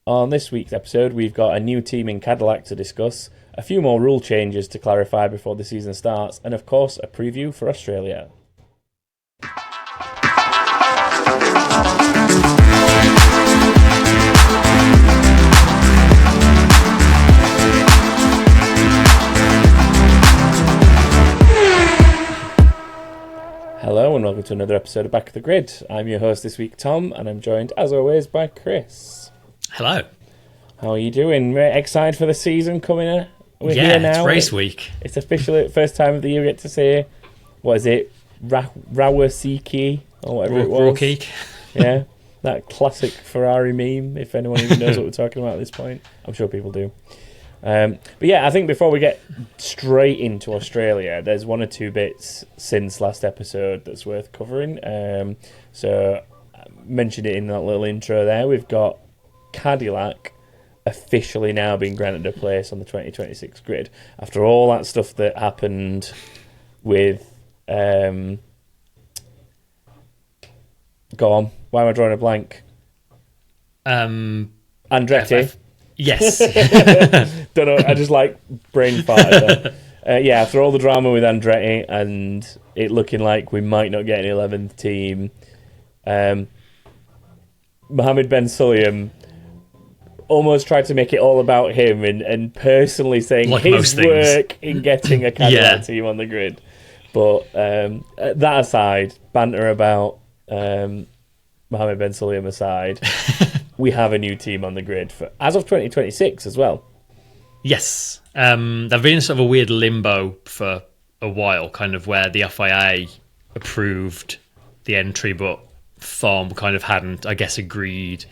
On this week's episode, we've got a new team in Cadillac to discuss, a few more rule changes to clarify before the season starts, and of course, a preview for Australia. Hello and welcome to another episode of Back of the Grid. I'm your host this week, Tom, and I'm joined, as always, by Chris. Hello. How are you doing? Excited for the season coming in? We're here now. It's race week. It's officially the first time of the year we get to say, what is it, Rawasiki, or whatever it was. Rawkeek. Yeah, that classic Ferrari meme, if anyone even knows what we're talking about at this point. I'm sure people do. But yeah, I think before we get straight into Australia, there's one or two bits since last episode that's worth covering. So I mentioned it in that little intro there. We've got Cadillac officially now being granted a place on the 2026 grid after all that stuff that happened with go on, why am I drawing a blank? Andretti. Yes. Don't know, I just like brain farted there. Yeah, after all the drama with Andretti and it looking like we might not get an 11th team, Mohammed Ben Sulayem almost tried to make it all about him and personally saying like his work in getting a Cadillac team on the grid. But that aside, banter about Mohammed Ben Sulayem aside, we have a new team on the grid for as of 2026 as well. Yes. They've been in sort of a weird limbo for a while, kind of where the FIA approved the entry, but FOM kind of hadn't, I guess, agreed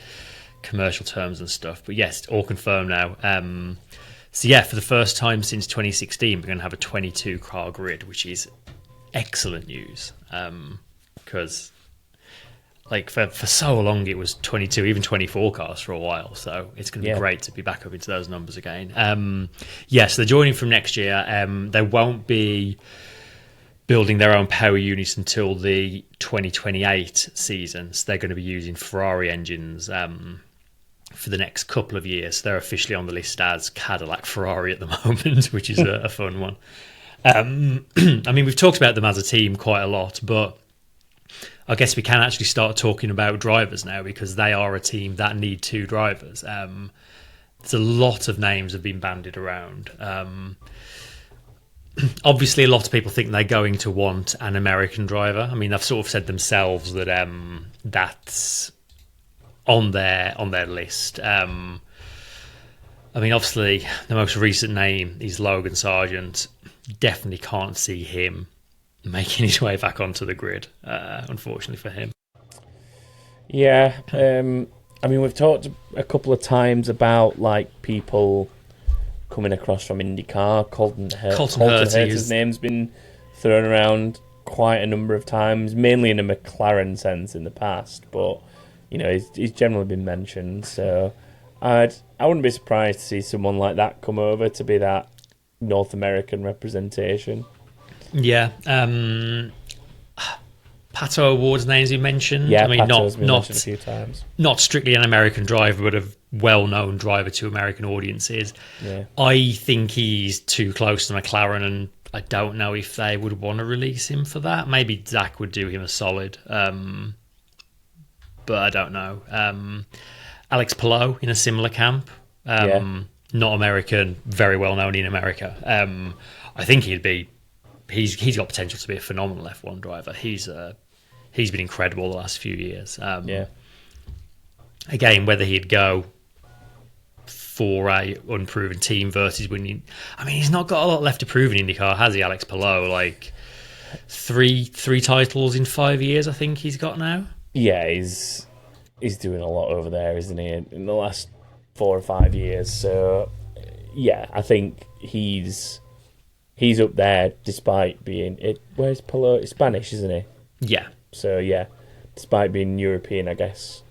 commercial terms and stuff. But yes, all confirmed now. So yeah, for the first time since 2016, we're going to have a 22 car grid, which is excellent news. Because like for so long it was 22, even 24 cars for a while. So it's going to be great to be back up into those numbers again. So they're joining from next year. They won't be building their own power units until the 2028 season. So they're going to be using Ferrari engines for the next couple of years. They're officially on the list as Cadillac Ferrari at the moment, which is a fun one. I mean, we've talked about them as a team quite a lot, but I guess we can actually start talking about drivers now because they are a team that need two drivers. There's a lot of names have been bandied around. Obviously, a lot of people think they're going to want an American driver. I mean, they've sort of said themselves that that's on their list. I mean, obviously, the most recent name is Logan Sargent. Definitely can't see him making his way back onto the grid, unfortunately for him. Yeah, I mean, we've talked a couple of times about like people coming across from IndyCar. Colton Herta's name's been thrown around quite a number of times, mainly in a McLaren sense in the past, but you know, he's generally been mentioned. So I wouldn't be surprised to see someone like that come over to be that North American representation. Yeah, Pato Awards names you mentioned. Yeah, I mean, Pato's been mentioned a few times. Not strictly an American driver, but a well-known driver to American audiences. Yeah. I think he's too close to McLaren, and I don't know if they would want to release him for that. Maybe Zach would do him a solid, but I don't know. Alex Palou in a similar camp. Not American, very well-known in America. I think he's got potential to be a phenomenal F1 driver. He's been incredible the last few years. Again, whether he'd go for a unproven team versus winning, I mean, he's not got a lot left to prove in IndyCar, has he, Alex Palou? Like three titles in 5 years, I think he's got now. Yeah, he's doing a lot over there, isn't he? In the last 4 or 5 years. So yeah, I think he's up there despite being it. Where's Palou? It's Spanish, isn't he? Yeah. So yeah, despite being European, I guess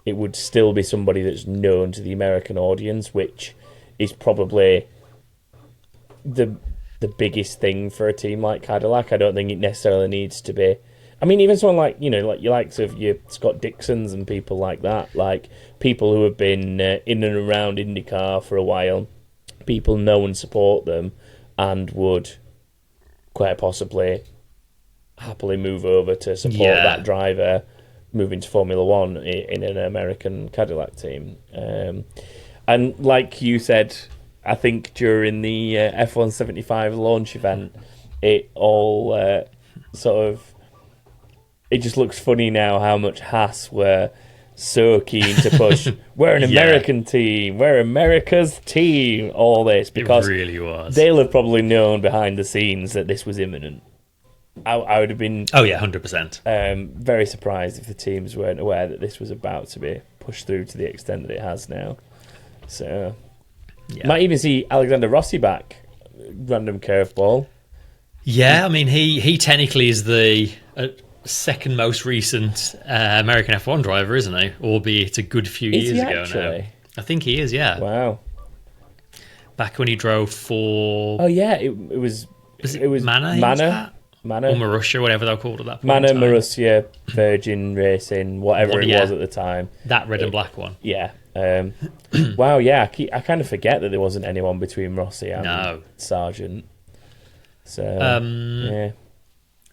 it would still be somebody that's known to the American audience, which is probably the biggest thing for a team like Cadillac. I don't think it necessarily needs to be I mean, even someone like, like your likes of your Scott Dixons and people like that, like people who have been in and around IndyCar for a while, people know and support them and would quite possibly happily move over to support that driver moving to Formula One in an American Cadillac team. And like you said, I think during the F1 75 launch event, it all it just looks funny now how much Haas were so keen to push. We're an American team. We're America's team. All this because it really was. They'll have probably known behind the scenes that this was imminent. I would have been 100%. Very surprised if the teams weren't aware that this was about to be pushed through to the extent that it has now. So might even see Alexander Rossi back. Random curveball. Yeah, I mean he technically is the second most recent American F1 driver, isn't he? Albeit a good few years ago now. I think he is, yeah. Wow. Back when he drove for... Oh, yeah, it was Mana? Mana. Or Marussia, whatever they were called at that point. Mana, Marussia, Virgin Racing, whatever it was at the time. That red and black one. Yeah. Wow, yeah, I kind of forget that there wasn't anyone between Rossi and Sargent. So, yeah.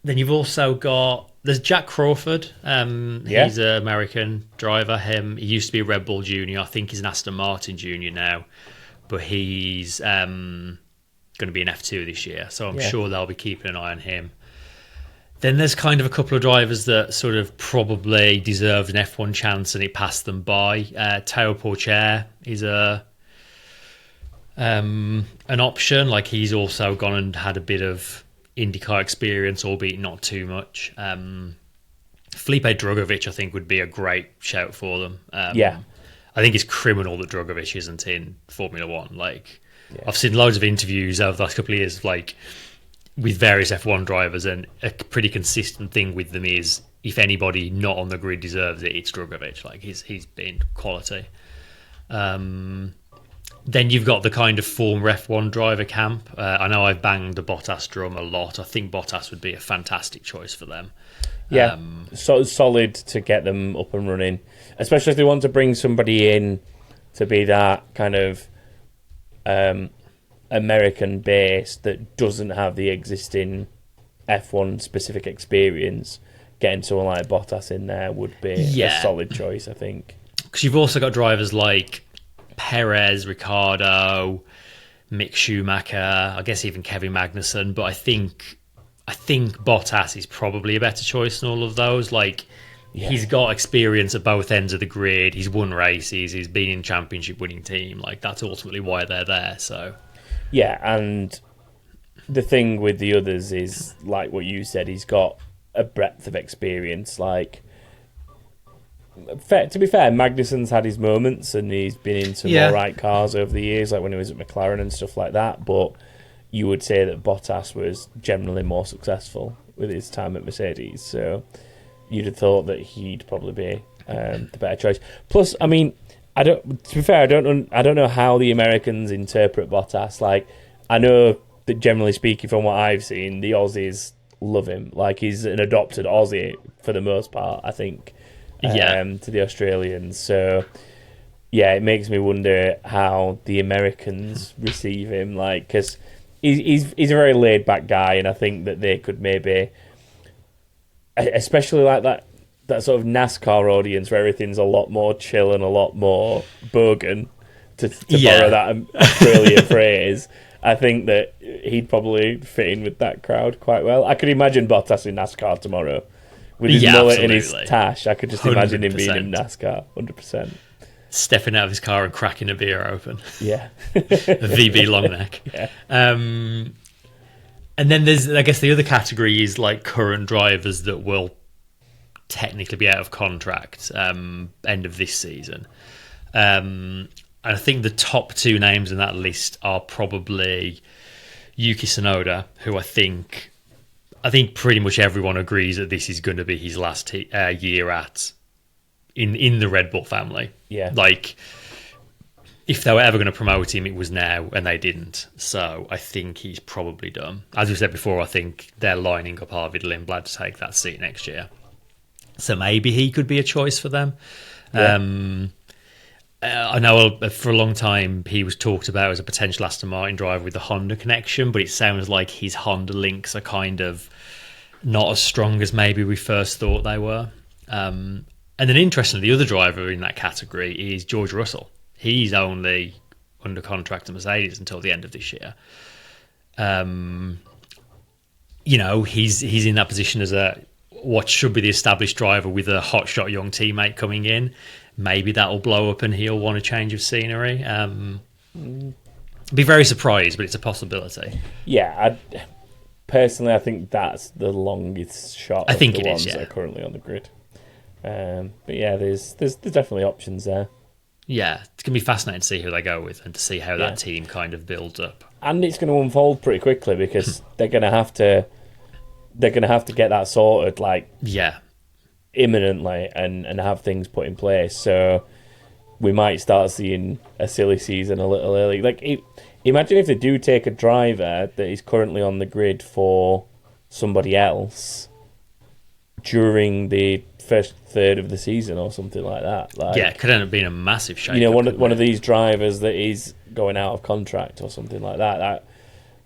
Then you've also got... There's Jack Crawford. He's an American driver. He used to be a Red Bull Junior. I think he's an Aston Martin Junior now. But he's going to be an F2 this year. So I'm sure they'll be keeping an eye on him. Then there's kind of a couple of drivers that sort of probably deserved an F1 chance and it passed them by. Teo Pourchaire is an option. Like, he's also gone and had a bit of IndyCar experience, albeit not too much. Felipe Drugovich, I think, would be a great shout for them. I think it's criminal that Drugovich isn't in Formula One. Like, I've seen loads of interviews over the last couple of years, like with various F1 drivers, and a pretty consistent thing with them is if anybody not on the grid deserves it, it's Drugovich. Like, he's been quality. Then you've got the kind of former F1 driver camp. I know I've banged the Bottas drum a lot. I think Bottas would be a fantastic choice for them. Yeah, so solid to get them up and running, especially if they want to bring somebody in to be that kind of American base that doesn't have the existing F1 specific experience. Getting someone like Bottas in there would be a solid choice, I think. Because you've also got drivers like Perez, Ricciardo, Mick Schumacher, I guess even Kevin Magnussen, but I think Bottas is probably a better choice than all of those. Like, he's got experience at both ends of the grid. He's won races. He's been in championship winning team. Like, that's ultimately why they're there. So, yeah, and the thing with the others is, like what you said, he's got a breadth of experience. Like, to be fair, Magnussen's had his moments and he's been in some all right cars over the years, like when he was at McLaren and stuff like that. But you would say that Bottas was generally more successful with his time at Mercedes, so you'd have thought that he'd probably be the better choice. Plus, I mean, to be fair, I don't know how the Americans interpret Bottas. Like, I know that generally speaking, from what I've seen, the Aussies love him. Like, he's an adopted Aussie for the most part, I think. To the Australians. So, yeah, it makes me wonder how the Americans receive him. Like, because he's a very laid back guy, and I think that they could maybe, especially like that sort of NASCAR audience where everything's a lot more chill and a lot more bogan, to borrow that Australia phrase. I think that he'd probably fit in with that crowd quite well. I could imagine Bottas in NASCAR tomorrow. With his mullet and his tash, I could just imagine him being in NASCAR, 100%. Stepping out of his car and cracking a beer open. Yeah. A VB long neck. Yeah. And then there's, I guess the other category is like current drivers that will technically be out of contract end of this season. And I think the top two names in that list are probably Yuki Tsunoda, who I think pretty much everyone agrees that this is going to be his last year in the Red Bull family. Yeah. Like, if they were ever going to promote him, it was now, and they didn't. So I think he's probably done. As we said before, I think they're lining up Arvid Lindblad to take that seat next year. So maybe he could be a choice for them. Yeah. I know for a long time he was talked about as a potential Aston Martin driver with the Honda connection, but it sounds like his Honda links are kind of not as strong as maybe we first thought they were. And then interestingly, the other driver in that category is George Russell. He's only under contract to Mercedes until the end of this year. He's in that position as what should be the established driver with a hotshot young teammate coming in. Maybe that'll blow up and he'll want a change of scenery. Be very surprised, but it's a possibility. Yeah, personally, I think that's the longest shot. I think the it ones is. Yeah, that are currently on the grid. But yeah, there's definitely options there. Yeah, it's gonna be fascinating to see who they go with and to see how that team kind of builds up. And it's going to unfold pretty quickly because they're going to have to get that sorted imminently and have things put in place. So we might start seeing a silly season a little early. Imagine if they do take a driver that is currently on the grid for somebody else during the first third of the season or something like that. It could end up being a massive shake. One of these drivers that is going out of contract or something like that.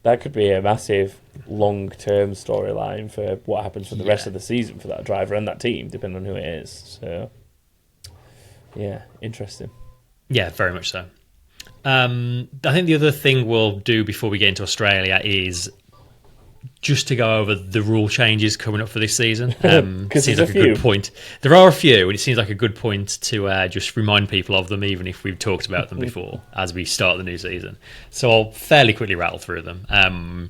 That could be a massive long-term storyline for what happens for the rest of the season for that driver and that team, depending on who it is. So, yeah, interesting. Yeah, very much so. I think the other thing we'll do before we get into Australia is just to go over the rule changes coming up for this season. Seems like a good point. There are a few, and it seems like a good point to just remind people of them, even if we've talked about them before, as we start the new season. So I'll fairly quickly rattle through them.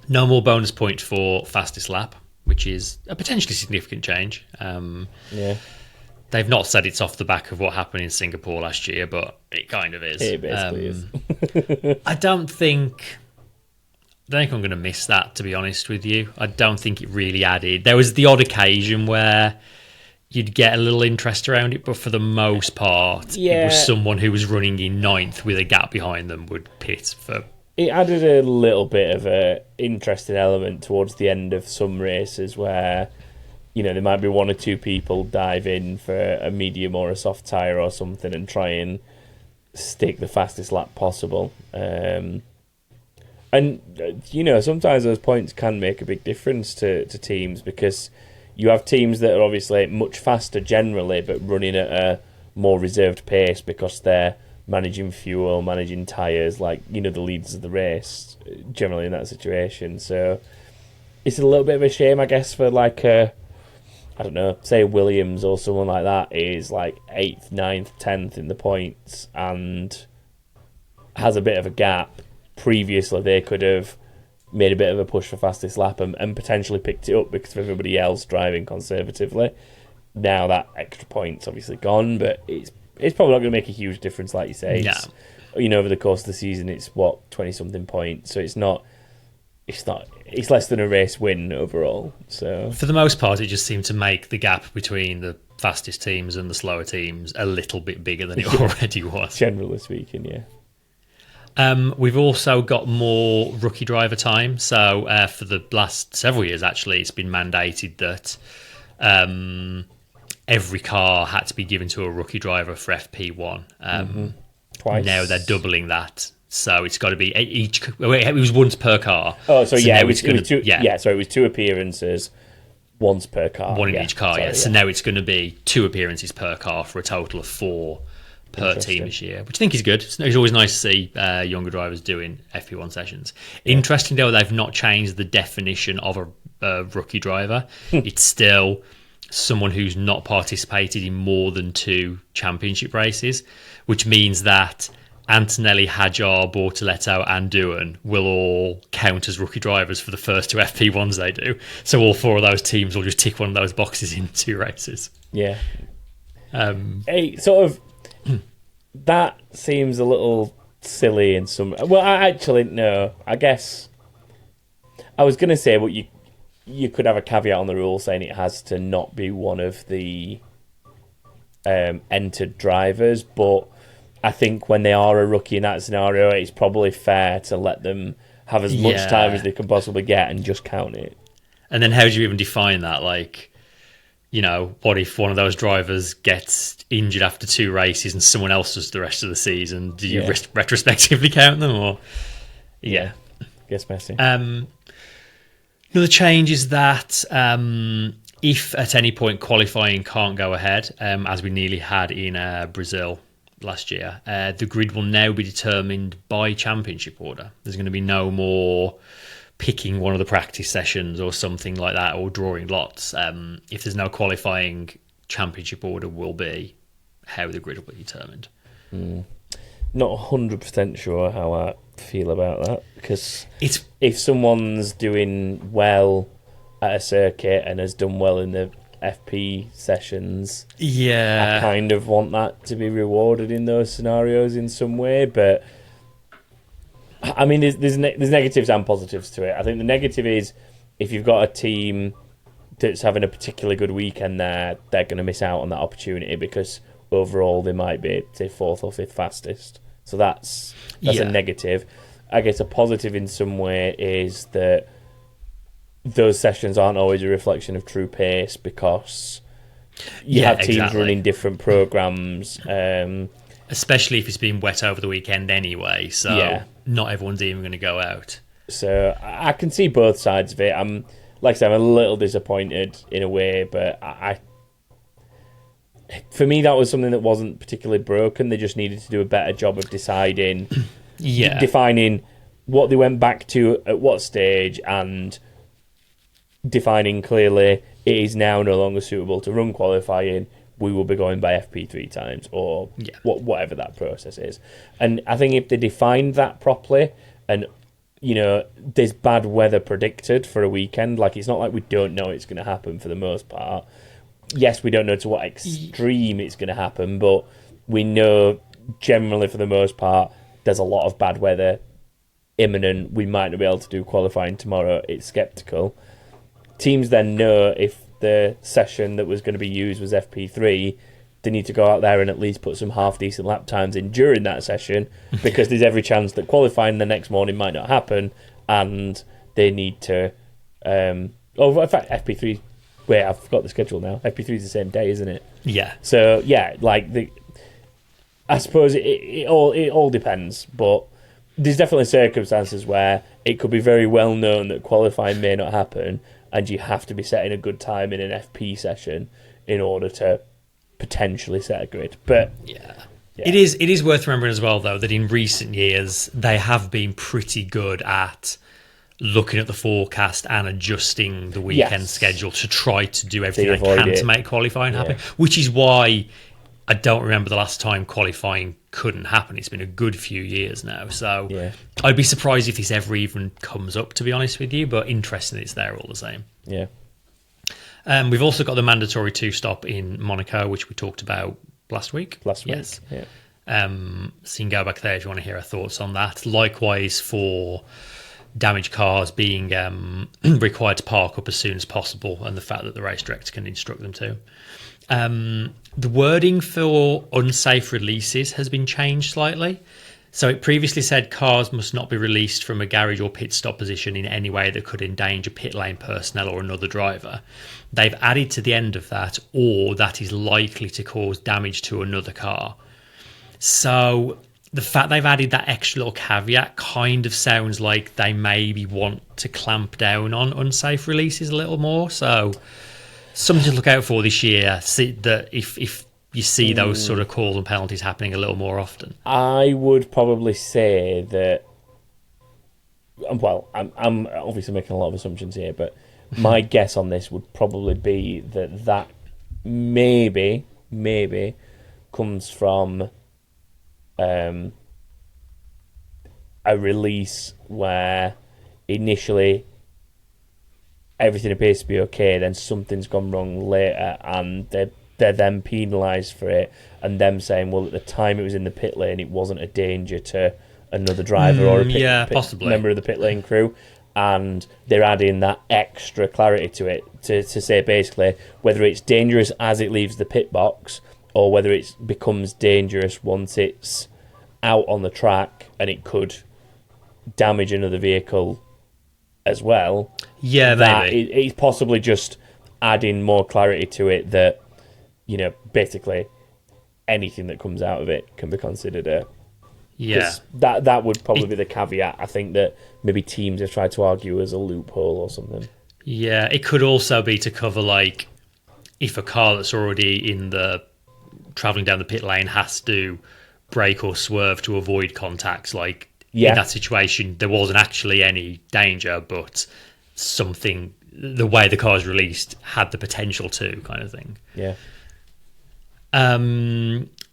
No more bonus point for fastest lap, which is a potentially significant change. They've not said it's off the back of what happened in Singapore last year, but it kind of is. It basically is. I don't think I'm going to miss that, to be honest with you. I don't think it really added. There was the odd occasion where you'd get a little interest around it, but for the most part, it was someone who was running in ninth with a gap behind them would pit for. It added a little bit of a interesting element towards the end of some races where, there might be one or two people dive in for a medium or a soft tyre or something and try and stick the fastest lap possible. And, sometimes those points can make a big difference to teams because you have teams that are obviously much faster generally but running at a more reserved pace because they're managing fuel, managing tyres, the leaders of the race generally in that situation. So it's a little bit of a shame, I guess, for say Williams or someone like that is 8th, 9th, 10th in the points and has a bit of a gap. Previously, they could have made a bit of a push for fastest lap and potentially picked it up because of everybody else driving conservatively. Now that extra point's obviously gone, but it's probably not going to make a huge difference, like you say. No. Over the course of the season, it's 20-something points, so it's less than a race win overall. So for the most part, it just seemed to make the gap between the fastest teams and the slower teams a little bit bigger than it already was. Generally speaking, yeah. We've also got more rookie driver time. So for the last several years, actually, it's been mandated that every car had to be given to a rookie driver for FP1. Twice. Now they're doubling that. So it's got to be each. It was once per car. Oh, so yeah, it was two. Yeah, so it was 2 appearances, once per car. One in each car. So now it's going to be 2 appearances per car for a total of 4 per team this year, which I think is good. It's always nice to see younger drivers doing FP1 sessions. Interesting though, they've not changed the definition of a rookie driver. It's still someone who's not participated in more than 2 championship races, which means that Antonelli, Hadjar, Bortoletto and Doohan will all count as rookie drivers for the first 2 FP1s they do. So all 4 of those teams will just tick one of those boxes in 2 races. Yeah. That seems a little silly in some. Well, I guess I was going to say, but you could have a caveat on the rule saying it has to not be one of the entered drivers, but I think when they are a rookie in that scenario, it's probably fair to let them have as much time as they can possibly get and just count it. And then how do you even define that? Like, you know, what if one of those drivers gets injured after 2 races and someone else does the rest of the season? Do you retrospectively count them? Or Gets messy. Another change is that if at any point qualifying can't go ahead, as we nearly had in Brazil last year, the grid will now be determined by championship order. There's going to be no more picking one of the practice sessions or something like that, or drawing lots. If there's no qualifying, championship order will be how the grid will be determined. Not 100% sure how I feel about that, because if someone's doing well at a circuit and has done well in the FP sessions, I kind of want that to be rewarded in those scenarios in some way. But I mean, there's negatives and positives to it. I think the negative is if you've got a team that's having a particularly good weekend there, they're going to miss out on that opportunity because overall they might be, say, 4th or 5th fastest. So that's a negative. I guess a positive in some way is that those sessions aren't always a reflection of true pace because you have teams running different programs. Especially if it's been wet over the weekend anyway, so not everyone's even going to go out. So I can see both sides of it. I'm a little disappointed in a way, but for me that was something that wasn't particularly broken. They just needed to do a better job of defining what they went back to at what stage, and defining clearly it is now no longer suitable to run qualifying. We will be going by FP3 times, or whatever that process is. And I think if they defined that properly, and there's bad weather predicted for a weekend, like it's not like we don't know it's going to happen for the most part. Yes, we don't know to what extreme it's going to happen, but we know generally for the most part there's a lot of bad weather imminent. We might not be able to do qualifying tomorrow. It's sceptical. Teams then know if the session that was going to be used was FP3, they need to go out there and at least put some half-decent lap times in during that session, because there's every chance that qualifying the next morning might not happen, and they need to... in fact, FP3... Wait, I've got the schedule now. FP3 is the same day, isn't it? Yeah. So, I suppose it all depends, but there's definitely circumstances where it could be very well known that qualifying may not happen, and you have to be setting a good time in an FP session in order to potentially set a grid. But it is worth remembering as well, though, that in recent years they have been pretty good at looking at the forecast and adjusting the weekend schedule to try to do everything they can to make qualifying happen, which is why I don't remember the last time qualifying couldn't happen. It's been a good few years now, so I'd be surprised if this ever even comes up, to be honest with you, but interesting it's there all the same. We've also got the mandatory 2-stop in Monaco, which we talked about last week. So you can go back there if you want to hear our thoughts on that. Likewise for damaged cars being required to park up as soon as possible, and the fact that the race director can instruct them to. The wording for unsafe releases has been changed slightly. So it previously said cars must not be released from a garage or pit stop position in any way that could endanger pit lane personnel or another driver. They've added to the end of that, or that is likely to cause damage to another car. So the fact they've added that extra little caveat kind of sounds like they maybe want to clamp down on unsafe releases a little more. So something to look out for this year. See that if you see those sort of calls and penalties happening a little more often. I would probably say that. Well, I'm obviously making a lot of assumptions here, but my guess on this would probably be that maybe comes from a release where initially everything appears to be okay, then something's gone wrong later, and they're then penalised for it, and them saying, well, at the time it was in the pit lane, it wasn't a danger to another driver or a possibly member of the pit lane crew, and they're adding that extra clarity to it to say basically whether it's dangerous as it leaves the pit box or whether it becomes dangerous once it's out on the track and it could damage another vehicle as well. Yeah, maybe. It's possibly just adding more clarity to it that, basically anything that comes out of it can be considered a... Yeah. That would probably be the caveat. I think that maybe teams have tried to argue as a loophole or something. Yeah, it could also be to cover, like, if a car that's already travelling down the pit lane has to brake or swerve to avoid contacts, like, in that situation, there wasn't actually any danger, but something, the way the car is released, had the potential to, kind of thing. Yeah.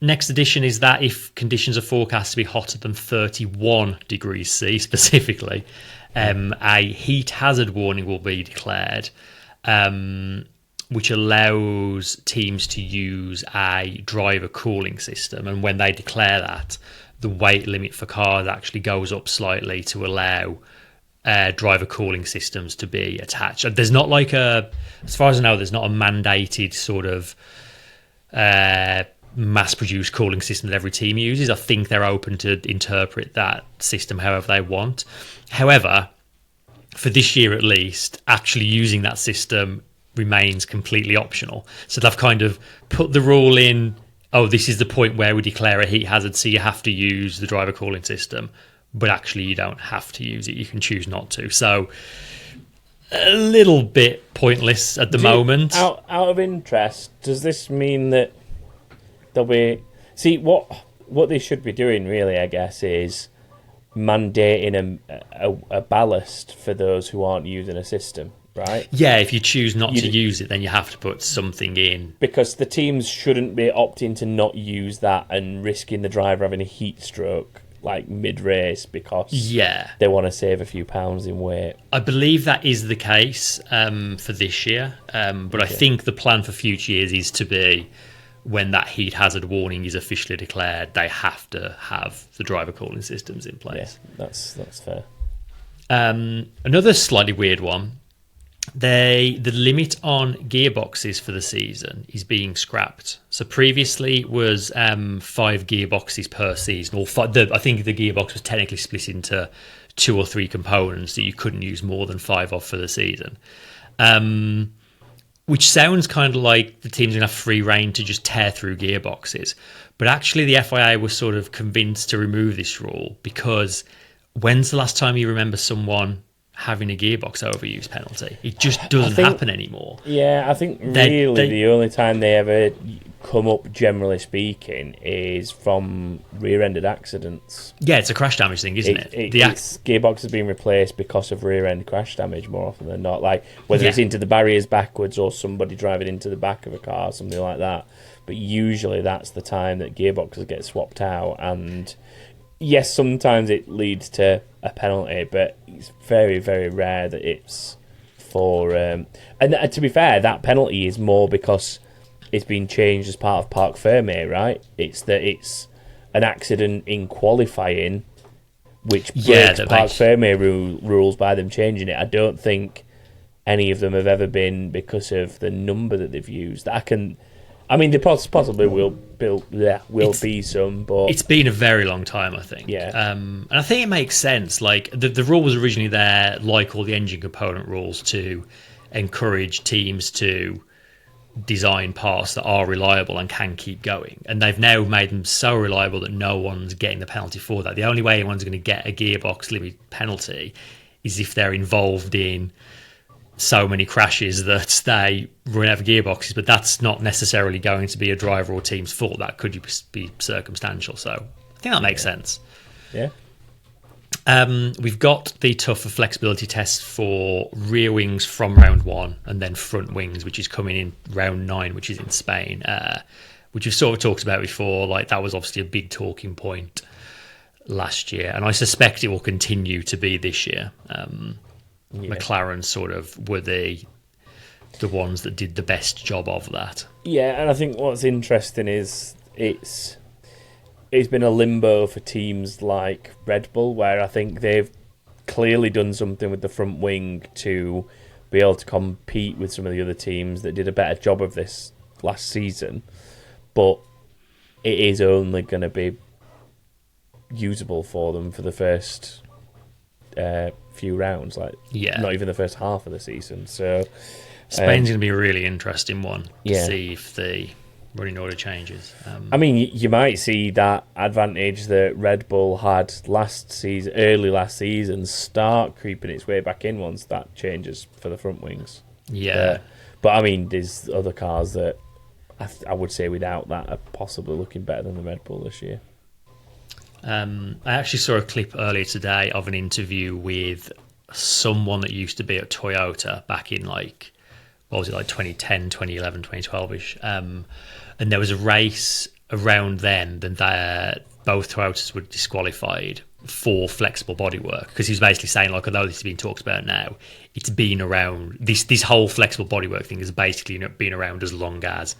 Next addition is that if conditions are forecast to be hotter than 31 degrees C specifically, a heat hazard warning will be declared, which allows teams to use a driver cooling system. And when they declare that, the weight limit for cars actually goes up slightly to allow driver cooling systems to be attached. There's not as far as I know, there's not a mandated sort of mass-produced cooling system that every team uses. I think they're open to interpret that system however they want. However, for this year at least, actually using that system remains completely optional. So they've kind of put the rule in, this is the point where we declare a heat hazard, so you have to use the driver cooling system, but actually you don't have to use it. You can choose not to. So a little bit pointless at the moment. Out of interest, does this mean that there'll be... See, what they should be doing, really, I guess, is mandating a ballast for those who aren't using a system, right? Yeah, if you choose not to use it, then you have to put something in. Because the teams shouldn't be opting to not use that and risking the driver having a heat stroke like mid-race because they want to save a few pounds in weight. I believe that is the case for this year, but I think the plan for future years is to be, when that heat hazard warning is officially declared, they have to have the driver cooling systems in place. Yeah, that's fair. Another slightly weird one. The limit on gearboxes for the season is being scrapped. So previously it was 5 gearboxes per season, or I think the gearbox was technically split into 2 or 3 components that you couldn't use more than 5 of for the season. Which sounds kind of like the teams are going to have free rein to just tear through gearboxes. But actually the FIA was sort of convinced to remove this rule because when's the last time you remember someone having a gearbox overuse penalty? It just doesn't happen anymore. Yeah, I think really the only time they ever come up, generally speaking, is from rear-ended accidents. Yeah, it's a crash damage thing, isn't it? It's gearbox has been replaced because of rear-end crash damage more often than not. Like whether it's into the barriers backwards or somebody driving into the back of a car, something like that. But usually that's the time that gearboxes get swapped out. And yes, sometimes it leads to a penalty, but it's very, very rare that it's for... and to be fair, that penalty is more because it's been changed as part of Parc Fermé, right? It's that it's an accident in qualifying, which breaks Parc Fermé rules by them changing it. I don't think any of them have ever been because of the number that they've used. I mean, there possibly will be some, but it's been a very long time, I think. Yeah, and I think it makes sense. Like the rule was originally there, like all the engine component rules, to encourage teams to design parts that are reliable and can keep going. And they've now made them so reliable that no one's getting the penalty for that. The only way anyone's going to get a gearbox limit penalty is if they're involved in so many crashes that they run out of gearboxes, but that's not necessarily going to be a driver or team's fault. That could be circumstantial. So I think that makes sense. Yeah. We've got the tougher flexibility test for rear wings from round 1 and then front wings, which is coming in round 9, which is in Spain, which we've sort of talked about before. Like that was obviously a big talking point last year, and I suspect it will continue to be this year. McLaren sort of were the ones that did the best job of that. Yeah, and I think what's interesting is it's been a limbo for teams like Red Bull, where I think they've clearly done something with the front wing to be able to compete with some of the other teams that did a better job of this last season. But it is only going to be usable for them for the first few rounds, like not even the first half of the season. So Spain's going to be a really interesting one to see if the running order changes. I mean, you might see that advantage that Red Bull had early last season, start creeping its way back in once that changes for the front wings. Yeah. But I mean, there's other cars that I would say without that are possibly looking better than the Red Bull this year. I actually saw a clip earlier today of an interview with someone that used to be at Toyota back in 2010, 2011, 2012-ish. And there was a race around then that both Toyotas were disqualified for flexible bodywork, because he was basically saying, although this is being talked about now, it's been around, this whole flexible bodywork thing has basically been around as long as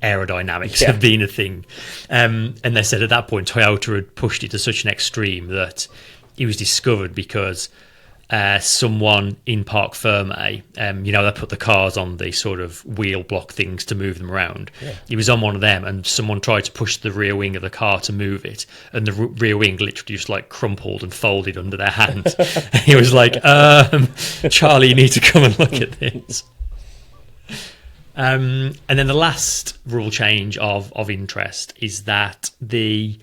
aerodynamics have been a thing. And they said at that point Toyota had pushed it to such an extreme that it was discovered because someone in Parc Ferme, they put the cars on the sort of wheel block things to move them around. He was on one of them, and someone tried to push the rear wing of the car to move it, and the rear wing literally just crumpled and folded under their hand. He was like, Charlie, you need to come and look at this. And then the last rule change of interest is that the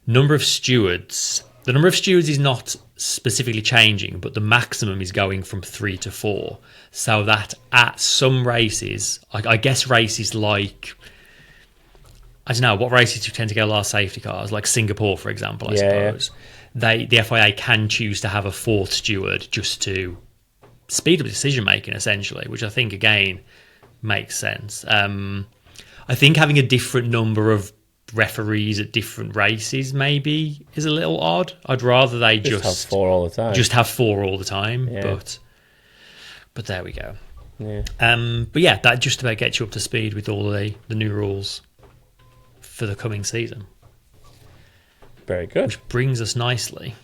number of stewards is not specifically changing, but the maximum is going from 3 to 4. So that at some races, I guess races like, I don't know, what races do you tend to get a lot of safety cars? Like Singapore, for example, I suppose. The FIA can choose to have a 4th steward just to speed up decision making, essentially, which I think, again, makes sense. I think having a different number of referees at different races maybe is a little odd. I'd rather they just have 4 all the time. Just have 4 all the time. Yeah. But there we go. Yeah. But yeah, that just about gets you up to speed with all the new rules for the coming season. Very good. Which brings us nicely.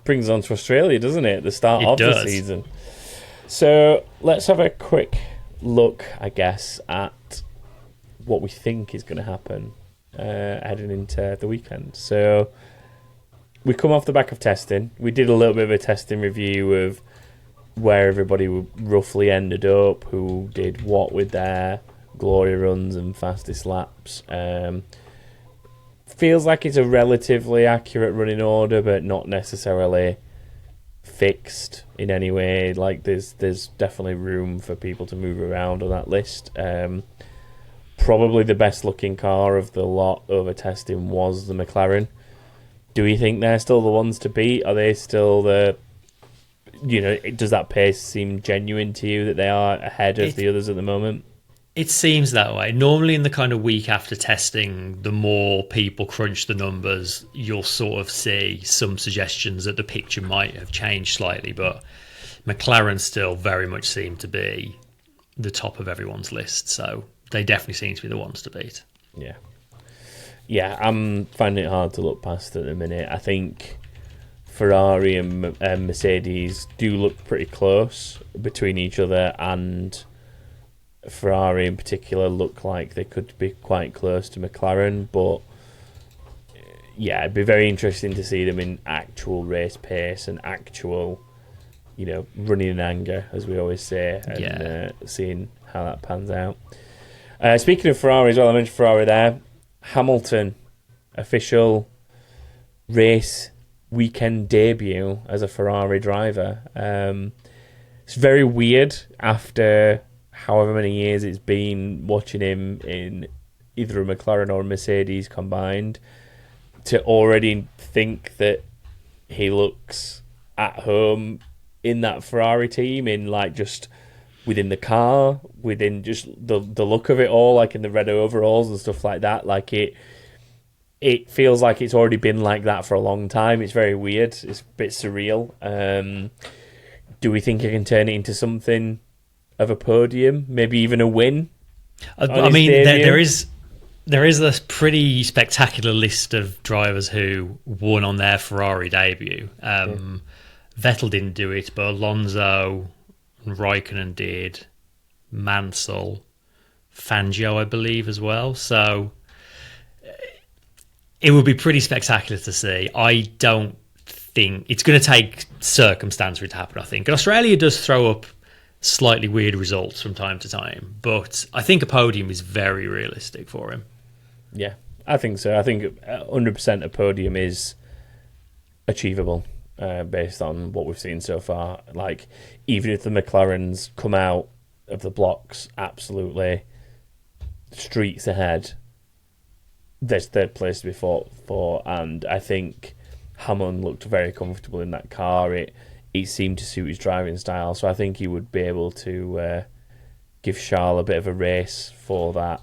Brings on to Australia, doesn't it? The start of the season. So let's have a quick look, I guess, at what we think is going to happen heading into the weekend. So we come off the back of testing. We did a little bit of a testing review of where everybody roughly ended up, who did what with their glory runs and fastest laps. Feels like it's a relatively accurate running order, but not necessarily fixed in any way. There's definitely room for people to move around on that list. Probably the best looking car of the lot over testing was the McLaren. Do we think they're still the ones to beat? Are they still does that pace seem genuine to you that they are ahead of the others at the moment? It seems that way. Normally in the kind of week after testing, the more people crunch the numbers, you'll sort of see some suggestions that the picture might have changed slightly, but McLaren still very much seem to be the top of everyone's list, so they definitely seem to be the ones to beat. Yeah, I'm finding it hard to look past at the minute. I think Ferrari and Mercedes do look pretty close between each other, and Ferrari in particular look like they could be quite close to McLaren, but yeah, it'd be very interesting to see them in actual race pace and actual, running in anger, as we always say, and seeing how that pans out. Speaking of Ferrari as well, I mentioned Ferrari there. Hamilton, official race weekend debut as a Ferrari driver. It's very weird after however many years it's been watching him in either a McLaren or a Mercedes combined, to already think that he looks at home in that Ferrari team, in just within the car, within just the look of it all, in the red overalls and stuff like that. It feels like it's already been like that for a long time. It's very weird. It's a bit surreal. Do we think he can turn it into something of a podium, maybe even a win? I mean, there is a pretty spectacular list of drivers who won on their Ferrari debut. Vettel didn't do it, but Alonso and Raikkonen did, Mansell, Fangio, I believe, as well. So It would be pretty spectacular to see. I don't think it's going to take circumstance for it to happen, I think. And Australia does throw up slightly weird results from time to time, but I think a podium is very realistic for him. Yeah, I think so. I think 100% a podium is achievable based on what we've seen so far. Like, even if the McLarens come out of the blocks absolutely streets ahead, there's third place to be fought for, and I think Hammond looked very comfortable in that car. It seemed to suit his driving style, so I think he would be able to give Charles a bit of a race for that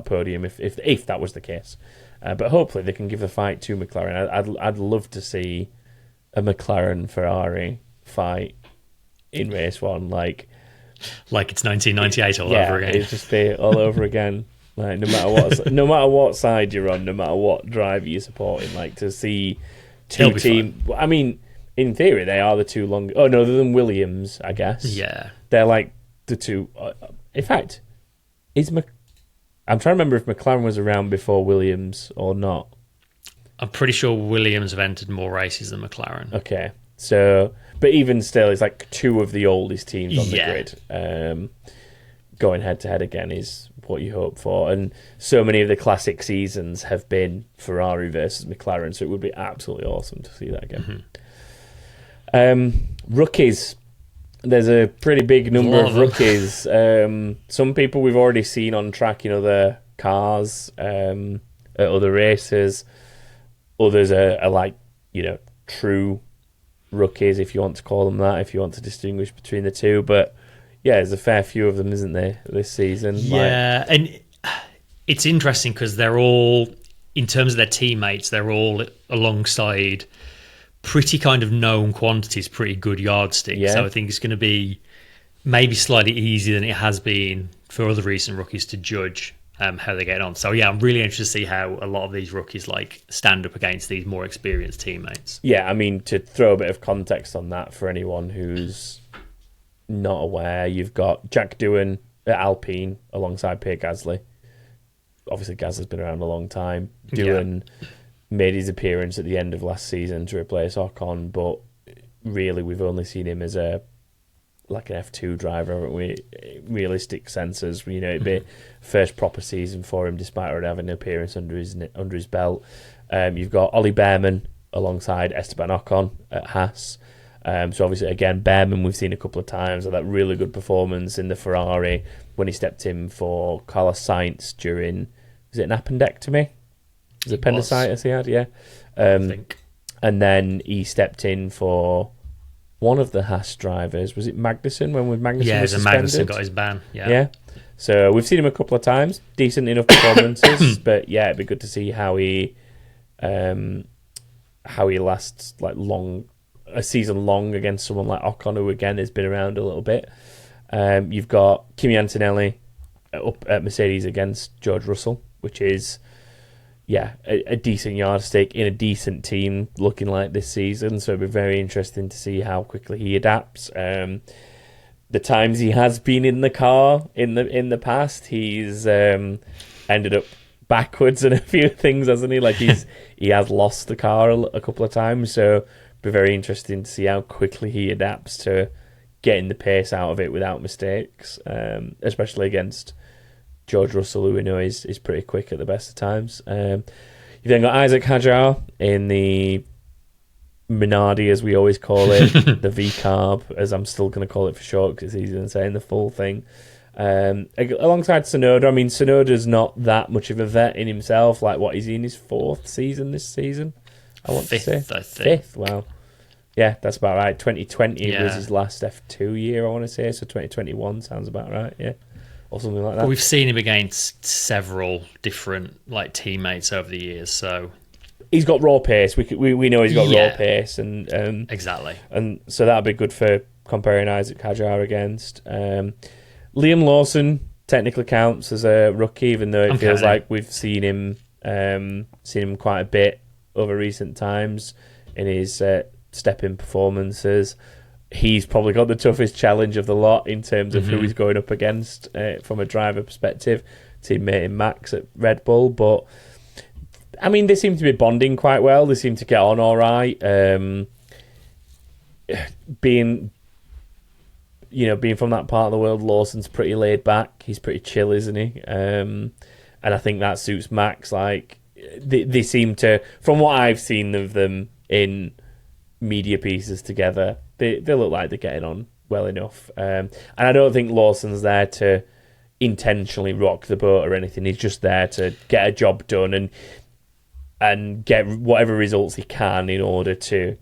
podium if that was the case. But hopefully they can give the fight to McLaren. I'd love to see a McLaren Ferrari fight in race one, like it's 1998 all over again. It'd just be all over again. Like, no matter what side you're on, no matter what driver you're supporting, like, to see two teams. I mean, in theory, they are the two long. Oh no, other than Williams, I guess. Yeah, they're like the two. In fact, I'm trying to remember if McLaren was around before Williams or not. I'm pretty sure Williams have entered more races than McLaren. Okay, so but even still, it's like two of the oldest teams on the grid. Going head to head again is what you hope for, and so many of the classic seasons have been Ferrari versus McLaren, so it would be absolutely awesome to see that again. Rookies, there's a pretty big number of rookies. Some people we've already seen on track in other cars, at other races. Others are like, true rookies, if you want to call them that, if you want to distinguish between the two, but yeah, there's a fair few of them, isn't there, this season? Yeah, and it's interesting because they're all, in terms of their teammates, they're all alongside pretty kind of known quantities, pretty good yardsticks. Yeah. So I think it's going to be maybe slightly easier than it has been for other recent rookies to judge how they get on. So yeah, I'm really interested to see how a lot of these rookies stand up against these more experienced teammates. Yeah, I mean, to throw a bit of context on that for anyone who's not aware, you've got Jack Doohan at Alpine alongside Pierre Gasly. Obviously, Gasly's been around a long time. Doohan made his appearance at the end of last season to replace Ocon, but really we've only seen him as an F2 driver, haven't we? Realistic senses, it'd be first proper season for him, despite already having an appearance under his belt. You've got Ollie Behrman alongside Esteban Ocon at Haas. So obviously, again, Behrman we've seen a couple of times with that really good performance in the Ferrari when he stepped in for Carlos Sainz during, was it an appendectomy? Was it appendicitis he had? Yeah. I think. And then he stepped in for one of the Haas drivers. Was it Magnussen when Magnussen was suspended? Magnussen got his ban. Yeah. So we've seen him a couple of times. Decent enough performances, but yeah, it'd be good to see how he lasts a season long against someone like Ocon, who again has been around a little bit. You've got Kimi Antonelli up at Mercedes against George Russell, which is a decent yardstick in a decent team looking like this season. So it'll be very interesting to see how quickly he adapts. The times he has been in the car in the past, he's ended up backwards in a few things, hasn't he? Like he has lost the car a couple of times. So be very interesting to see how quickly he adapts to getting the pace out of it without mistakes, especially against George Russell, who we know is pretty quick at the best of times. You've then got Isaac Hadjar in the Minardi, as we always call it, the V-Carb, as I'm still going to call it for short because it's easier than saying the full thing. Alongside Tsunoda, I mean, Tsunoda's not that much of a vet in himself. Like, what, is he in his fourth season this season? I want fifth, to say. I think. Fifth, wow. Yeah, that's about right. 2020 was his last F2 year, I want to say, so 2021 sounds about right, yeah. Or something like that. But we've seen him against several different teammates over the years, so he's got raw pace. We know he's got raw pace, and exactly. And so that'd be good for comparing Isaac Hadjar against. Liam Lawson technically counts as a rookie, even though it feels like we've seen him quite a bit over recent times in his step-in performances. He's probably got the toughest challenge of the lot in terms of who he's going up against from a driver perspective. teammate in Max at Red Bull. But I mean, they seem to be bonding quite well. They seem to get on all right. Being from that part of the world, Lawson's pretty laid back. He's pretty chill, isn't he? And I think that suits Max. Like they seem to, from what I've seen of them in media pieces together, they look like they're getting on well enough. And I don't think Lawson's there to intentionally rock the boat or anything. He's just there to get a job done and get whatever results he can in order to,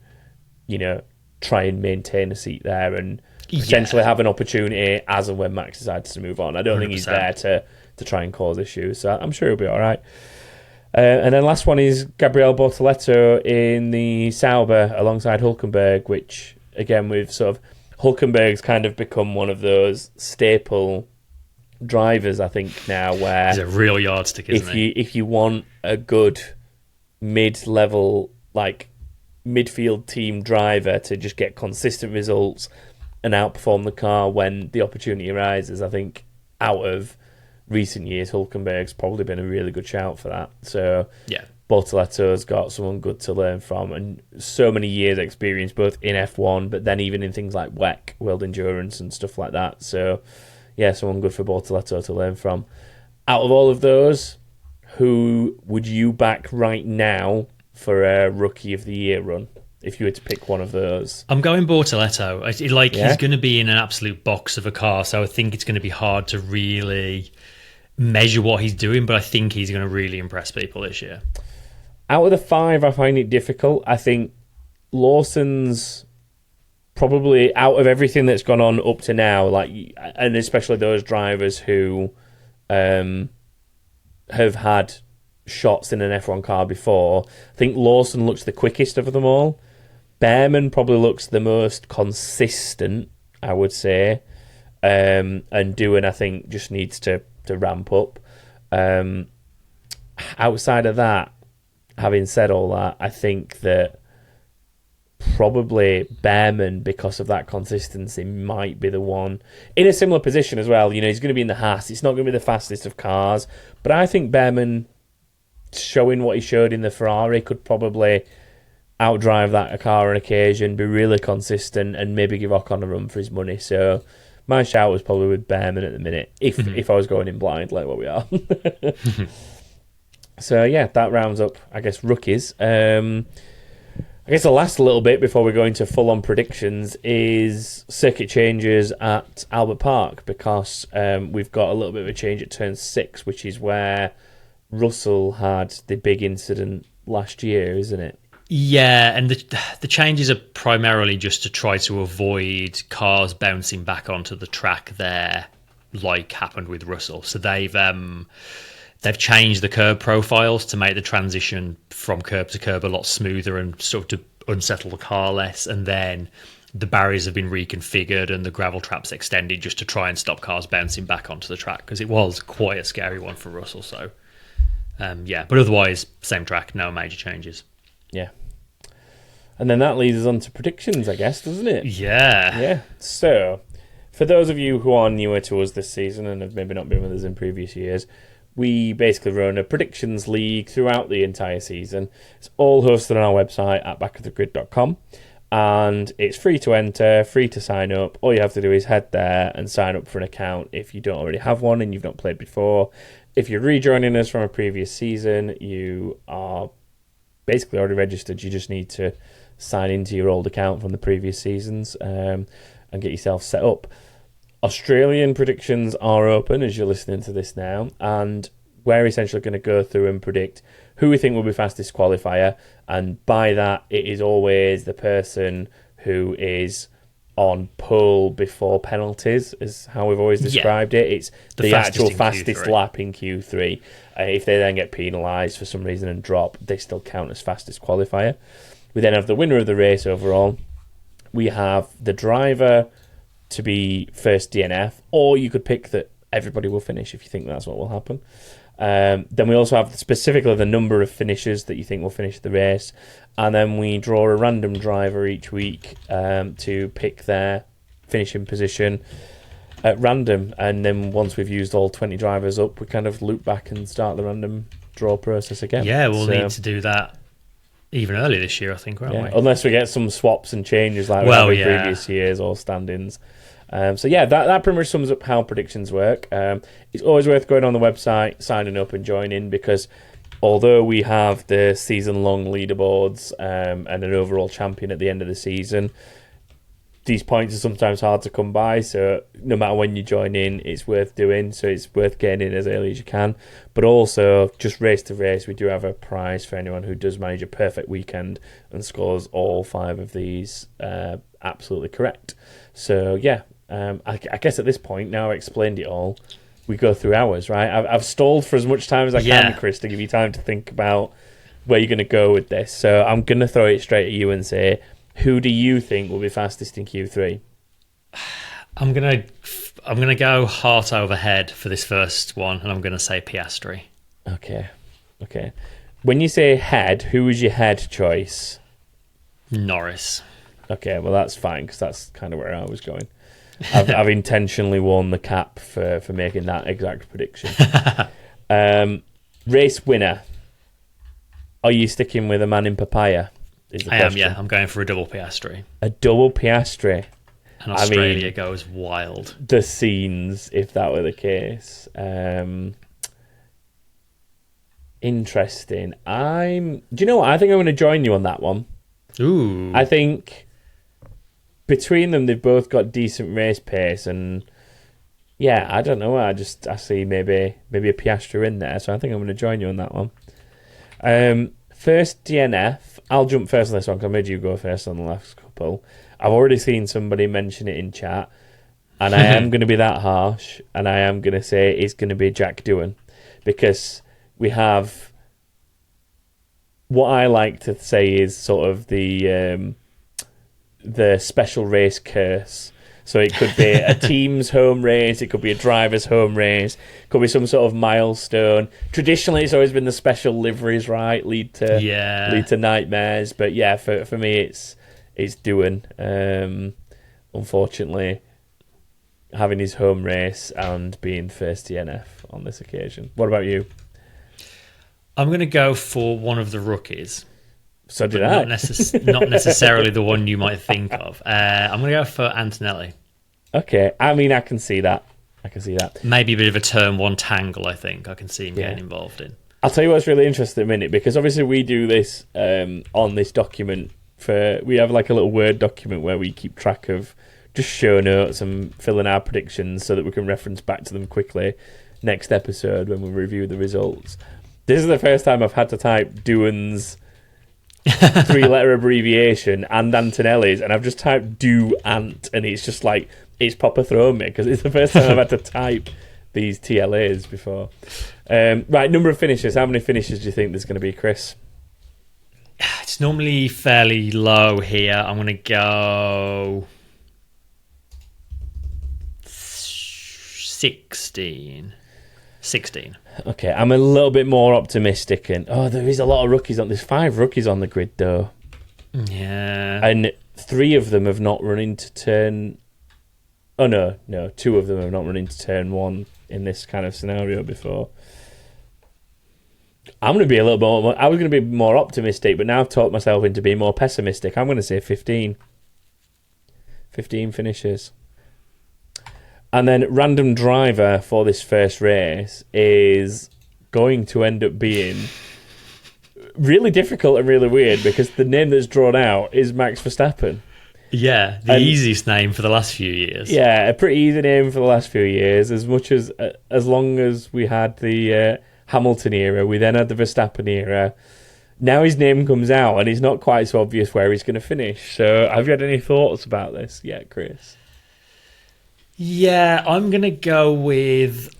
try and maintain a seat there and potentially have an opportunity as and when Max decides to move on. I don't 100%. Think he's there to try and cause issues, so I'm sure he'll be all right. And then last one is Gabriel Bortoleto in the Sauber alongside Hülkenberg, which, again, with sort of Hülkenberg's kind of become one of those staple drivers, I think, now, where... He's a real yardstick, isn't he? If you want a good mid-level, midfield team driver to just get consistent results and outperform the car when the opportunity arises, I think out of recent years, Hülkenberg's probably been a really good shout for that. So yeah, Bortoleto's got someone good to learn from, and so many years experience both in F1 but then even in things like WEC, World Endurance and stuff like that. So yeah, someone good for Bortoleto to learn from. Out of all of those, who would you back right now for a Rookie of the Year run, if you were to pick one of those? I'm going Bortoleto. He's going to be in an absolute box of a car, so I think it's going to be hard to really measure what he's doing, but I think he's going to really impress people this year. Out of the five, I find it difficult. I think Lawson's probably, out of everything that's gone on up to now, and especially those drivers who have had shots in an F1 car before, I think Lawson looks the quickest of them all. Behrman probably looks the most consistent, I would say. And Doohan, I think, just needs to ramp up. Outside of that, having said all that, I think that probably Behrman, because of that consistency, might be the one in a similar position as well. He's going to be in the Haas. It's not going to be the fastest of cars, but I think Behrman, showing what he showed in the Ferrari, could probably outdrive that car on occasion, be really consistent, and maybe give Ocon a run for his money. So my shout was probably with Behrman at the minute, if I was going in blind like what we are. So yeah, that rounds up, I guess, rookies. I guess the last little bit before we go into full-on predictions is circuit changes at Albert Park, because we've got a little bit of a change at turn 6, which is where Russell had the big incident last year, isn't it? Yeah, and the changes are primarily just to try to avoid cars bouncing back onto the track there, like happened with Russell. So they've changed the curb profiles to make the transition from curb to curb a lot smoother and sort of to unsettle the car less. And then the barriers have been reconfigured and the gravel traps extended just to try and stop cars bouncing back onto the track, because it was quite a scary one for Russell. So but otherwise, same track, no major changes. Yeah. And then that leads us on to predictions, I guess, doesn't it? Yeah. Yeah. So, for those of you who are newer to us this season and have maybe not been with us in previous years, we basically run a predictions league throughout the entire season. It's all hosted on our website at backofthegrid.com. And it's free to enter, free to sign up. All you have to do is head there and sign up for an account if you don't already have one and you've not played before. If you're rejoining us from a previous season, you are basically already registered. You just need to sign into your old account from the previous seasons and get yourself set up. Australian predictions are open as you're listening to this now, and we're essentially going to go through and predict who we think will be fastest qualifier, and by that it is always the person who is on pole before penalties, is how we've always described it. It's the actual fastest lap in Q3. If they then get penalised for some reason and drop, they still count as fastest qualifier. We then have the winner of the race overall. We have the driver to be first DNF, or you could pick that everybody will finish if you think that's what will happen. Then we also have specifically the number of finishers that you think will finish the race, and then we draw a random driver each week to pick their finishing position. at random, and then once we've used all 20 drivers up, we kind of loop back and start the random draw process again. Yeah, we'll need to do that even earlier this year, I think, won't we? Unless we get some swaps and changes like we have in previous years or stand-ins. That pretty much sums up how predictions work. It's always worth going on the website, signing up and joining, because although we have the season-long leaderboards and an overall champion at the end of the season, these points are sometimes hard to come by, so no matter when you join in, it's worth doing. So it's worth getting in as early as you can. But also, just race to race, we do have a prize for anyone who does manage a perfect weekend and scores all 5 of these absolutely correct. So yeah, I guess at this point, now I've explained it all, we go through ours, right? I've stalled for as much time as I can, Chris, to give you time to think about where you're going to go with this. So I'm going to throw it straight at you and say, who do you think will be fastest in Q3? I'm gonna go heart over head for this first one, and I'm gonna say Piastri. Okay. When you say head, who was your head choice? Norris. Okay, well that's fine, because that's kind of where I was going. I've intentionally worn the cap for making that exact prediction. Race winner. Are you sticking with a man in papaya? I am, yeah. I'm going for a double Piastri. A double Piastri. And Australia goes wild. The scenes, if that were the case. Interesting. Do you know what? I think I'm going to join you on that one. Ooh. I think between them, they've both got decent race pace, and yeah, I don't know. I see maybe a Piastri in there, so I think I'm going to join you on that one. First DNF. I'll jump first on this one because I made you go first on the last couple. I've already seen somebody mention it in chat, and I am going to be that harsh, and I am going to say it's going to be Jack Doohan, because we have what I like to say is sort of the special race curse. So it could be a team's home race, it could be a driver's home race, it could be some sort of milestone. Traditionally, it's always been the special liveries, right? Lead to nightmares. But yeah, for me, it's Doohan. Unfortunately, having his home race and being first DNF on this occasion. What about you? I'm going to go for one of the rookies. So did I. Not necessarily the one you might think of. I'm going to go for Antonelli. Okay. I mean, I can see that. Maybe a bit of a turn one tangle, I think. I can see him getting involved in. I'll tell you what's really interesting in a minute, because obviously we do this on this document. We have like a little Word document where we keep track of just show notes and fill in our predictions so that we can reference back to them quickly next episode when we review the results. This is the first time I've had to type Doohan's 3-letter abbreviation and Antonelli's, and I've just typed do ant, and it's just like it's proper thrown me, because it's the first time I've had to type these TLAs before. Right, number of finishes. How many finishes do you think there's going to be, Chris? It's normally fairly low here. I'm going to go 16. Okay, I'm a little bit more optimistic, and there is a lot of rookies on. There's 5 rookies on the grid though. Yeah, and 3 of them have not run into turn. Oh no, 2 of them have not run into turn 1 in this kind of scenario before. I'm going to be a little bit more. I was going to be more optimistic, but now I've talked myself into being more pessimistic. I'm going to say 15. 15 finishes. And then random driver for this first race is going to end up being really difficult and really weird, because the name that's drawn out is Max Verstappen. Yeah, the easiest name for the last few years. Yeah, a pretty easy name for the last few years. As long as we had the Hamilton era, we then had the Verstappen era. Now his name comes out, and it's not quite so obvious where he's going to finish. So have you had any thoughts about this yet, Chris? Yeah, I'm going to go with...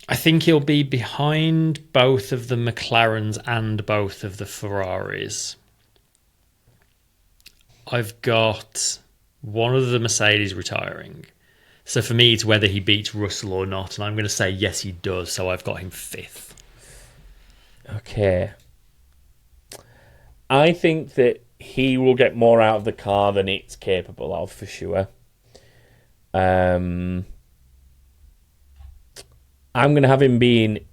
I think he'll be behind both of the McLarens and both of the Ferraris. I've got one of the Mercedes retiring. So for me, it's whether he beats Russell or not. And I'm going to say yes, he does. So I've got him 5th. Okay. I think that he will get more out of the car than it's capable of, for sure. I'm going to have him being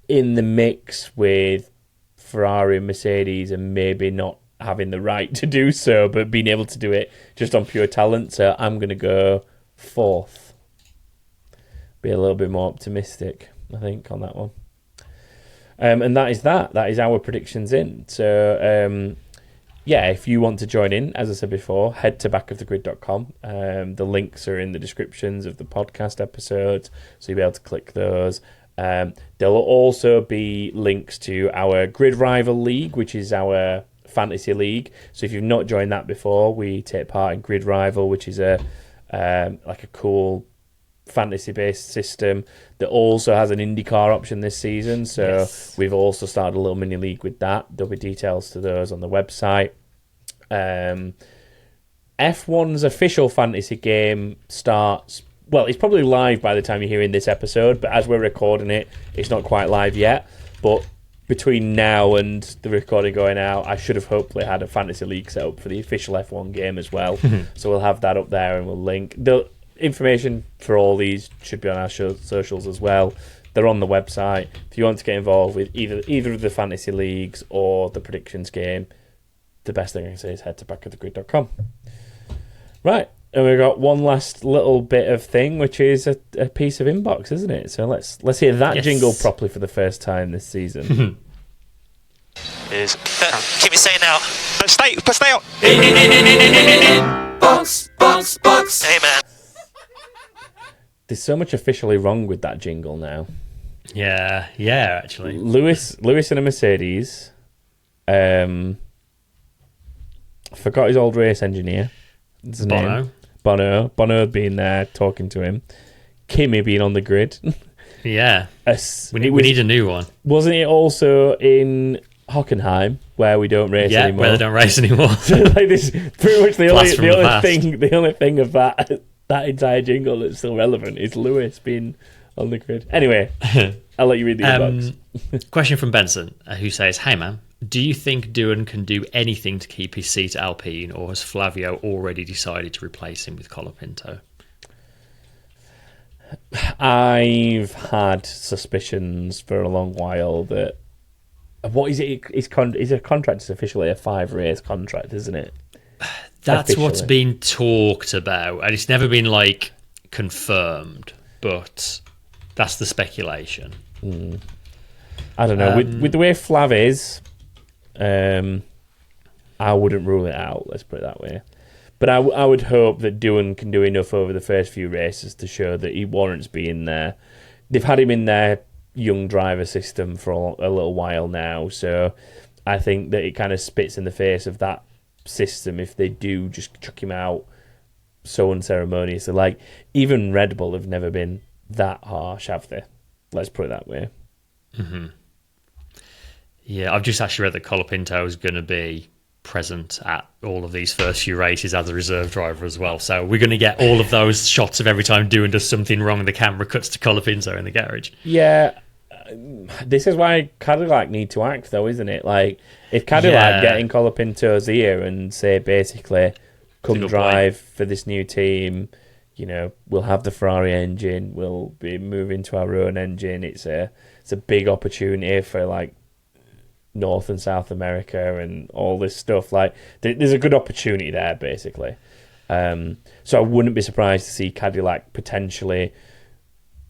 in the mix with Ferrari and Mercedes, and maybe not having the right to do so, but being able to do it just on pure talent. So I'm going to go 4th. Be a little bit more optimistic, I think, on that one. And that is that. That is our predictions in. So, if you want to join in, as I said before, head to backofthegrid.com. The links are in the descriptions of the podcast episodes, so you'll be able to click those. There will also be links to our GridRival League, which is our fantasy league. So if you've not joined that before, we take part in GridRival, which is a cool fantasy-based system that also has an IndyCar option this season. So We've also started a little mini league with that. There'll be details to those on the website. F1's official fantasy game starts. Well, it's probably live by the time you're hearing this episode, but as we're recording it, it's not quite live yet. But between now and the recording going out, I should have hopefully had a fantasy league set up for the official F1 game as well. So we'll have that up there, and we'll link. The information for all these should be on our socials as well. They're on the website. If you want to get involved with either of the fantasy leagues or the predictions game, the best thing I can say is head to backofthegrid.com. Right. And we've got one last little bit of thing, which is a piece of inbox, isn't it? So let's hear that jingle properly for the first time this season. Keep me saying now. Stay out. Box. Hey, man. There's so much officially wrong with that jingle now. Yeah, actually. Lewis in a Mercedes. Forgot his old race engineer. His name. Bono being there talking to him. Kimi being on the grid. Yeah. We need a new one. Wasn't it also in Hockenheim where we don't race anymore? Yeah, where they don't race anymore. So like this, pretty much the only thing of that entire jingle that's still relevant is Lewis being on the grid. Anyway, I'll let you read the inbox. Question from Benson, who says, "Hey man, do you think Doohan can do anything to keep his seat at Alpine, or has Flavio already decided to replace him with Colapinto?" I've had suspicions for a long while that what is it? His contract is officially a 5-race contract, isn't it? That's officially what's been talked about, and it's never been confirmed. But that's the speculation. I don't know. With the way Flav is, I wouldn't rule it out. Let's put it that way. But I would hope that Doohan can do enough over the first few races to show that he warrants being there. They've had him in their young driver system for a little while now, so I think that it kind of spits in the face of that system if they do just chuck him out so unceremoniously. Like, even Red Bull have never been that harsh, have they? Let's put it that way. Mm-hmm. Yeah, I've just actually read that Colapinto is going to be present at all of these first few races as a reserve driver as well. So we're going to get all of those shots of every time Doohan does something wrong and the camera cuts to Colapinto in the garage. Yeah, this is why Cadillac need to act, though, isn't it? Like, if Cadillac get in Colapinto's ear and say, basically, come drive for this new team, we'll have the Ferrari engine, we'll be moving to our own engine. It's a big opportunity for, North and South America and all this stuff. There's a good opportunity there, basically. So I wouldn't be surprised to see Cadillac potentially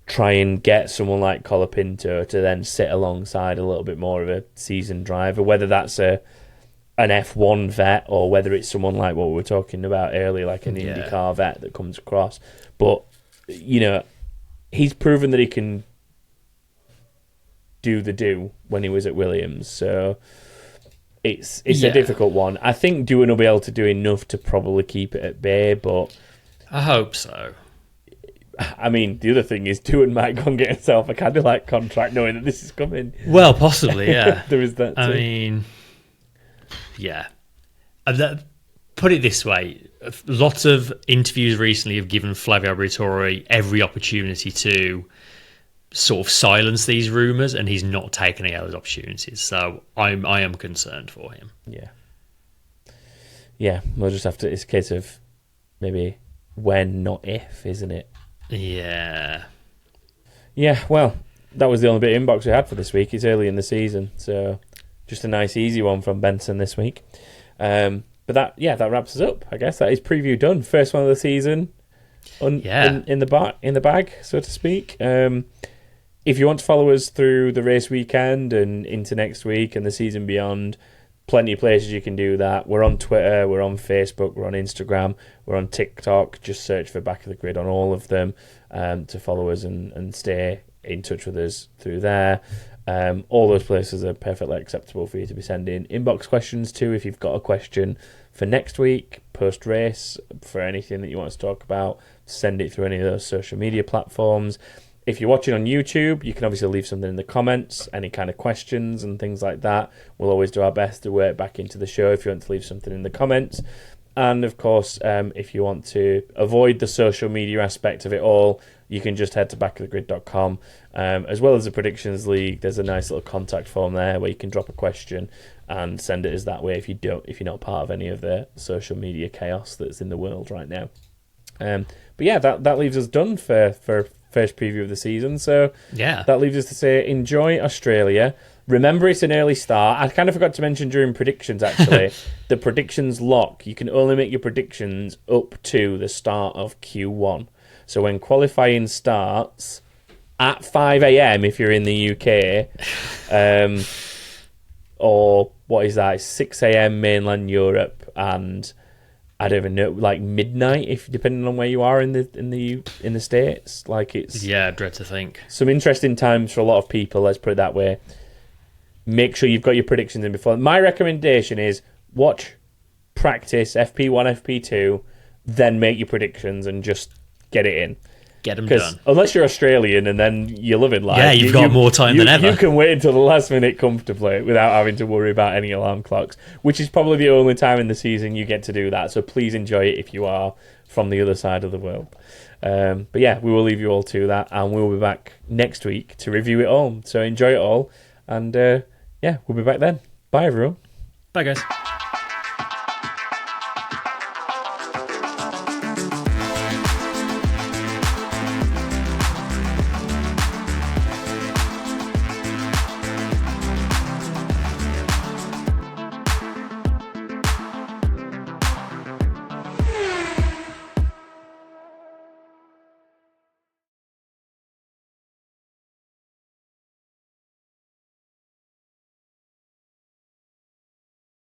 try and get someone like Colapinto to then sit alongside a little bit more of a seasoned driver, whether that's an F1 vet or whether it's someone like what we were talking about earlier, like an IndyCar vet that comes across. But, he's proven that he can do when he was at Williams, so it's a difficult one. I think Doohan will be able to do enough to probably keep it at bay, but I hope so. I mean, the other thing is Doohan might go and get himself a Cadillac contract knowing that this is coming. Well, possibly, yeah. There is that too. I mean, yeah. Put it this way, lots of interviews recently have given Flavio Briatore every opportunity to sort of silence these rumours, and he's not taken any of those opportunities. So I am concerned for him. Yeah, we'll just have to. It's a case of maybe when, not if, isn't it? Yeah. Yeah, well, that was the only bit of inbox we had for this week. It's early in the season, so just a nice, easy one from Benson this week. But that wraps us up, I guess. That is preview done. First one of the season in the bag, so to speak. If you want to follow us through the race weekend and into next week and the season beyond, plenty of places you can do that. We're on Twitter, we're on Facebook, we're on Instagram, we're on TikTok. Just search for Back of the Grid on all of them to follow us and stay in touch with us through there. All those places are perfectly acceptable for you to be sending inbox questions to. If you've got a question for next week, post-race, for anything that you want us to talk about, send it through any of those social media platforms. If you're watching on YouTube, you can obviously leave something in the comments, any kind of questions and things like that. We'll always do our best to work back into the show if you want to leave something in the comments. And of course, if you want to avoid the social media aspect of it all, you can just head to backofthegrid.com. As well as the Predictions League, there's a nice little contact form there where you can drop a question and send it as that way if you're not part of any of the social media chaos that's in the world right now. But yeah, that leaves us done for first preview of the season. So yeah, that leaves us to say enjoy Australia. Remember, it's an early start. I kind of forgot to mention during predictions, actually, the predictions lock. You can only make your predictions up to the start of Q1. So when qualifying starts at 5 a.m. if you're in the UK, or what is that? It's 6 a.m. mainland Europe, and I don't even know, like midnight, if depending on where you are in the States. Like it's dread to think. Some interesting times for a lot of people. Let's put it that way. Make sure you've got your predictions in before. My recommendation is watch, practice FP1, FP2, then make your predictions and just get it in. Get them done. Unless you're Australian and then you're living life. Yeah, you've got more time than ever. You can wait until the last minute comfortably without having to worry about any alarm clocks, which is probably the only time in the season you get to do that. So please enjoy it if you are from the other side of the world. But yeah, we will leave you all to that, and we'll be back next week to review it all. So enjoy it all, and we'll be back then. Bye, everyone. Bye, guys.